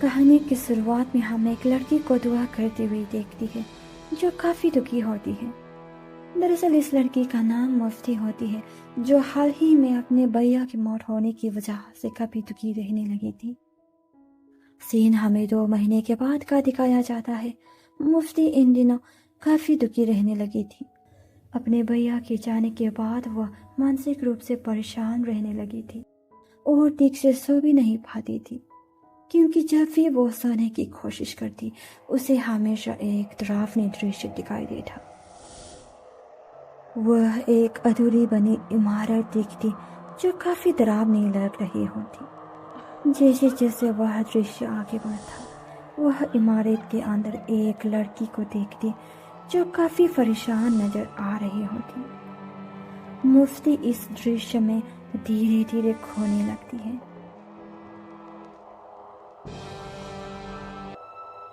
कहानी की शुरुआत में हम एक लड़की को दुआ करते हुए देखती है जो काफी दुखी होती है। दरअसल इस लड़की का नाम मुफ्ती होती है, जो हाल ही में अपने भैया की मौत होने की वजह से काफी दुखी रहने लगी थी। सीन हमें 2 महीने के बाद का दिखाया जाता है। मुफ्ती इन दिनों काफी दुखी रहने लगी थी। अपने भैया के जाने के बाद वह मानसिक रूप से परेशान रहने लगी थी और ठीक से सो भी नहीं पाती थी, क्योंकि जब भी वो सोने की कोशिश करती उसे हमेशा एक डरावनी दृश्य दिखाई देता। वह एक अधूरी बनी इमारत दिखती जो काफी डरावनी लग रही होती। जैसे जैसे वह दृश्य आगे बढ़ता, वह इमारत के अंदर एक लड़की को देखती जो काफी परेशान नजर आ रही होती। मुफ्ती इस दृश्य में धीरे धीरे खोने लगती है।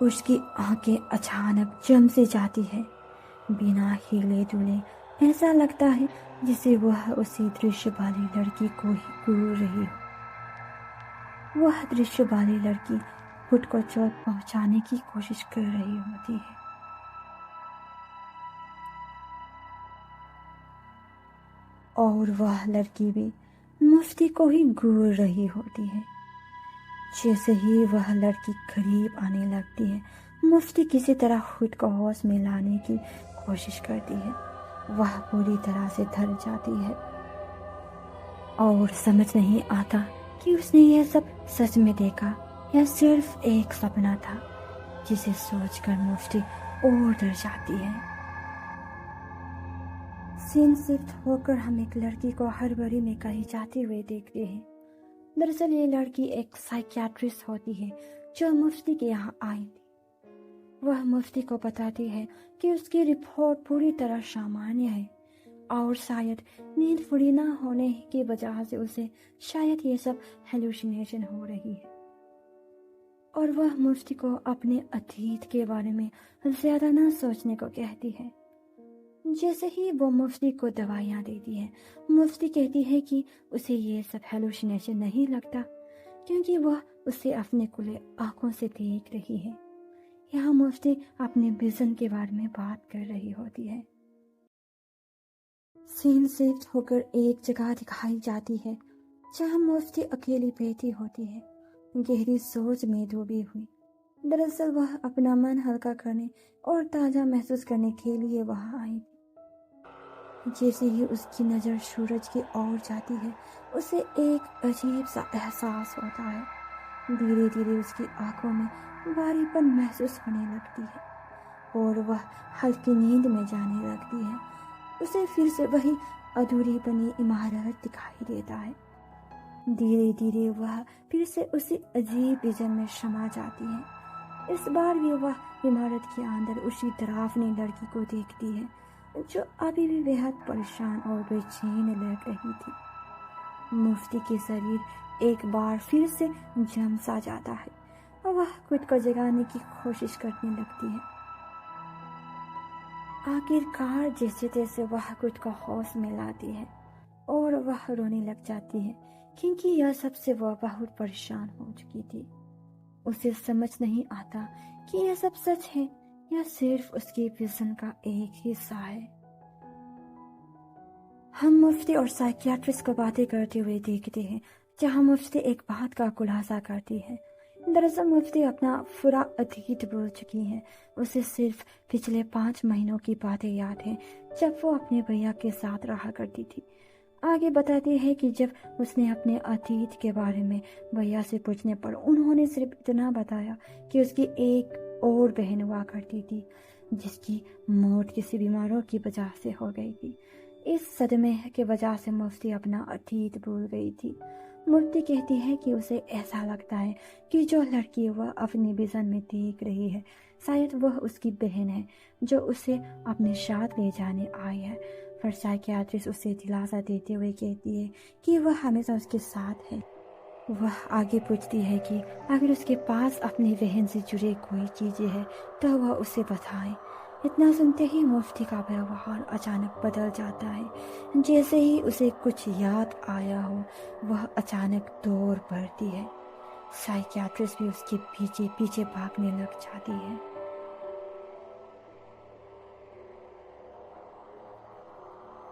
उसकी आंखें अचानक जम से जाती है, बिना हिले डुले। ऐसा लगता है जैसे वह उसी दृश्य वाली लड़की को ही घूर रही हो। वह दृश्य वाली लड़की खुद को चोट पहुंचाने की कोशिश कर रही होती है। और वह लड़की भी मुफ्ती को ही घूर रही होती है। जैसे ही वह लड़की करीब आने लगती है, मुफ्ती किसी तरह खुद को होश में लाने की कोशिश करती है। वह पूरी तरह से डर जाती है और समझ नहीं आता कि उसने यह सब सच में देखा या सिर्फ एक सपना था, जिसे सोचकर मुफ्ती और डर जाती है। सीन शिफ्ट होकर हम एक लड़की को हड़बड़ी में कहीं जाते हुए देखते हैं। दरअसल ये लड़की एक साइकियाट्रिस्ट होती है जो मुफ्ती के यहाँ आई थी। वह मुफ्ती को बताती है कि उसकी रिपोर्ट पूरी तरह सामान्य है और शायद नींद पूरी न होने की वजह से उसे शायद ये सब हेलुसिनेशन हो रही है। और वह मुफ्ती को अपने अतीत के बारे में ज्यादा न सोचने को कहती है। जैसे ही वो मुफ्ती को दवाइयाँ देती है, मुफ्ती कहती है कि उसे ये सब हेलुसिनेशन नहीं लगता, क्योंकि वह उसे अपने खुले आंखों से देख रही है। यहाँ मुफ्ती अपने विजन के बारे में बात कर रही होती है। सीन शिफ्ट होकर एक जगह दिखाई जाती है जहाँ मुफ्ती अकेली बैठी होती है, गहरी सोच में डूबी हुई। दरअसल वह अपना मन हल्का करने और ताज़ा महसूस करने के लिए वहाँ आई थी। जैसे ही उसकी नज़र सूरज की ओर जाती है, उसे एक अजीब सा एहसास होता है। धीरे धीरे उसकी आंखों में भारीपन महसूस होने लगती है और वह हल्की नींद में जाने लगती है। उसे फिर से वही अधूरी बनी इमारत दिखाई देता है। धीरे धीरे वह फिर से उसी अजीब विजन में समा जाती है। इस बार भी वह इमारत के अंदर उसी डरावनी लड़की को देखती है जो अभी भी बेहद परेशान और बेचैन लग रही थी। मुफ्ती के शरीर एक बार फिर से जम सा जाता है और वह खुद को जगाने की कोशिश करने लगती है। आखिरकार जैसे तैसे वह खुद को होश में लाती है और वह रोने लग जाती है, क्योंकि यह सबसे वह बहुत परेशान हो चुकी थी। उसे समझ नहीं आता कि यह सब सच है या सिर्फ उसके विजन का एक हिस्सा है। हम मुफ्ती और साइकियाट्रिस्ट को बातें करते हुए देखते हैं, जहां मुफ्ती एक बात का खुलासा करती है। दरअसल मुफ्ती अपना पूरा अतीत भूल चुकी है। उसे सिर्फ पिछले 5 महीनों की बातें याद है, जब वो अपने भैया के साथ रहा करती थी। आगे बताती है कि जब उसने अपने अतीत के बारे में भैया से पूछने पर उन्होंने सिर्फ इतना बताया कि उसकी एक और बहन हुआ करती थी, जिसकी मौत किसी बीमारों की वजह से हो गई थी। इस सदमे के वजह से मुफ्ती अपना अतीत भूल गई थी। मुफ्ती कहती है कि उसे ऐसा लगता है कि जो लड़की वह अपने विजन में देख रही है, शायद वह उसकी बहन है जो उसे अपने साथ ले जाने आई है। पर साइकियाट्रिस्ट उसे दिलासा देते हुए कहती है कि वह हमेशा उसके साथ है। वह आगे पूछती है कि अगर उसके पास अपनी बहन से जुड़े कोई चीजें हैं तो वह उसे बताए। इतना सुनते ही मुफ्ती का व्यवहार अचानक बदल जाता है। जैसे ही उसे कुछ याद आया हो, वह अचानक दौड़ पड़ती है। साइकियाट्रिस्ट भी उसके पीछे पीछे भागने लग जाती है।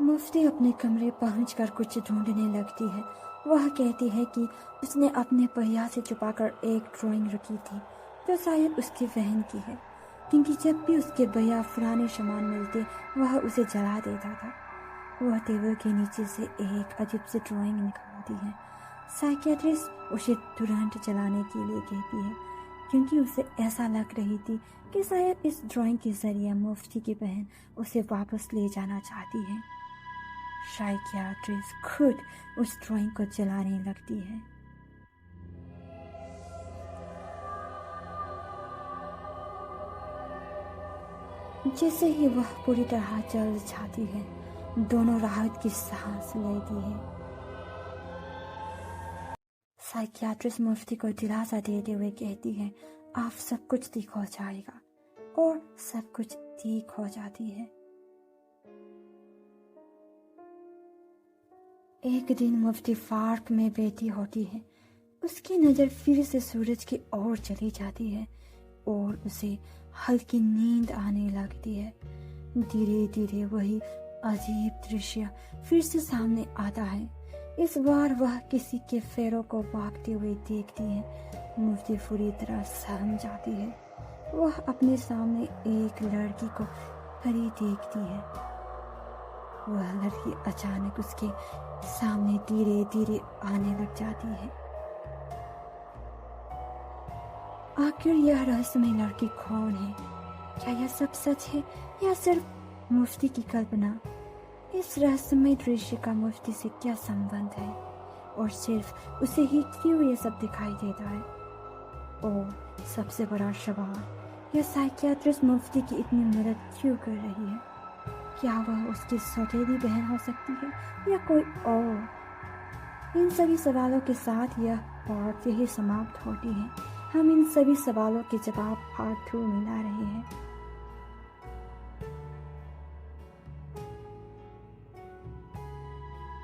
मुफ्ती अपने कमरे पहुंचकर कुछ ढूंढने लगती है। वह कहती है कि उसने अपने पहिया से छुपाकर एक ड्राइंग रखी थी जो शायद उसकी बहन की है, क्योंकि जब भी उसके भैया पुराने सामान मिलते वह उसे जला देता था। वह टेबल के नीचे से एक अजीब सी ड्राइंग निकालती है। साइकियाट्रिस्ट उसे तुरंत जलाने के लिए कहती है, क्योंकि उसे ऐसा लग रही थी कि शायद इस ड्राइंग के जरिए मुफ्ती की बहन उसे वापस ले जाना चाहती है। साइकियाट्रिस्ट खुद उस ड्राइंग को जलाने लगती है। जैसे ही वह पूरी तरह जल जाती है, दोनों राहत की सांस लेती है। साइकियाट्रिस्ट मुफ्ती को दिलासा देते हुए कहती है, आप सब कुछ ठीक हो जाएगा, और सब कुछ ठीक हो जाती है। एक दिन मुफ्ती पार्क में बैठी होती है। उसकी नज़र फिर से सूरज की ओर चली जाती है और उसे हल्की नींद आने लगती है। धीरे धीरे वही अजीब दृश्य फिर से सामने आता है। इस बार वह किसी के पैरों को भागते हुए देखती है। मुफ्ती पूरी तरह सहम जाती है। वह अपने सामने एक लड़की को खड़ी देखती है। वह लड़की अचानक उसके सामने धीरे धीरे आने लग जाती है। आखिर यह रहस्यमय लड़की कौन है? क्या यह सब सच है या सिर्फ मुफ्ती की कल्पना? इस रहस्यमय दृश्य का मुफ्ती से क्या संबंध है, और सिर्फ उसे ही क्यों यह सब दिखाई देता है? और सबसे बड़ा सवाल, यह साइकियाट्रिस्ट मुफ्ती की इतनी मदद क्यों कर रही है? क्या वह उसकी सौतेली बहन हो सकती है या कोई और? इन सभी सवालों के साथ यह पार्ट यही समाप्त होती है। हम इन सभी सवालों के जवाब पार्ट 2 में ला रहे हैं।